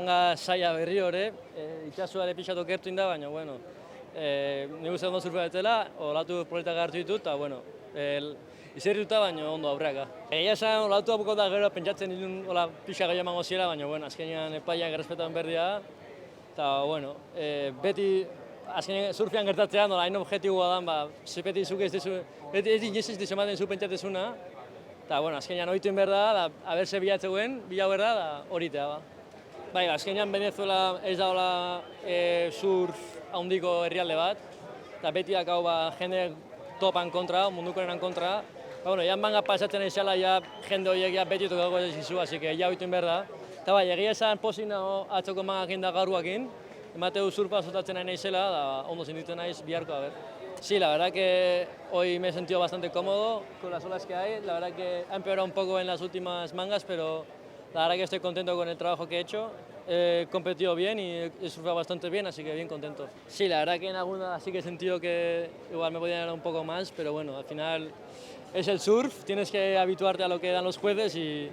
manga saia berri hori, itxasuare pixatu gertu inda, baina, bueno, nik uste ondo surfea betela, olatu proletak hartu ditut, eta, bueno, izerrituta, baina ondo aurreaka. Egia esan, olatu apuko da gero pentsatzen nilun pixa gehiago emango ziela, baina, bueno, azkenean epaiak errespetan berdia, eta, bueno, beti, azkenean surfean gertatzean, hain objektiboa da, beti zuk ez dizu, beti ez dizu ematen zu pentsatezuna, eta, bueno, azkenean ohitu behar da, abertze bilatzeuen, bilau behar da, horitea, ba. Bai, azkenean Venezuela ez daola surf handiko herrialde bat, eta beti dakau jende topan kontra, mundukoenan kontra. Bueno, ja manga pasatzen eizala, ja jende horiek ja beti tokako ez izu, así que ja ohitu behar da. Eta bai, egia esan pozik nago atzoko mangakin da garuakin, emateu surfa zotatzen nahi naizela, da ondo sentitu naiz biharko, a ver. Sí, la verdad que hoy me he sentido bastante cómodo con las olas que hay. La verdad que ha empeorado un poco en las últimas mangas, pero la verdad que estoy contento con el trabajo que he hecho. He competido bien y he surfado bastante bien, así que bien contento. Sí, la verdad que en alguna sí que he sentido que igual me podía dar un poco más, pero bueno, al final es el surf, tienes que habituarte a lo que dan los jueces y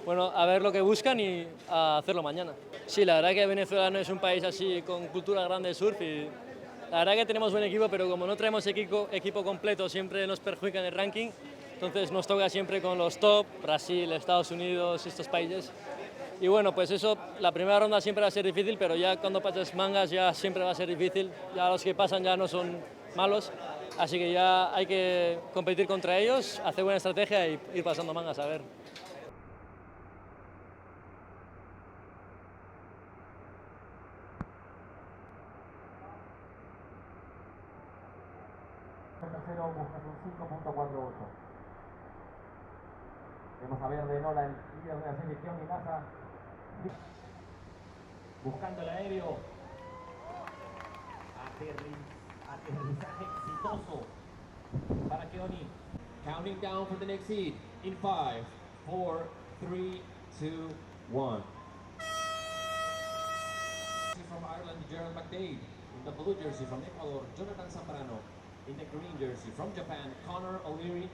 bueno, a ver lo que buscan y a hacerlo mañana. Sí, la verdad que Venezuela no es un país así con cultura grande de surf y la verdad que tenemos buen equipo, pero como no traemos equipo completo, siempre nos perjudica en el ranking. Entonces nos toca siempre con los top, Brasil, Estados Unidos, estos países. Y bueno, pues eso, la primera ronda siempre va a ser difícil, pero ya cuando pases mangas ya siempre va a ser difícil. Ya los que pasan ya no son malos, así que ya hay que competir contra ellos, hacer buena estrategia y ir pasando mangas, a ver. Tercero buscas un 5.48. Vamos a ver de Nola el líder de la selección y Maza buscando el aéreo. Aterrizaje exitoso para Keoni. Counting down for the next seed in 5, 4, 3, 2, 1. From Ireland, Gerald McDade. In the blue jersey from Ecuador, Jonathan Zambrano. In the green jersey from Japan, Connor O'Leary.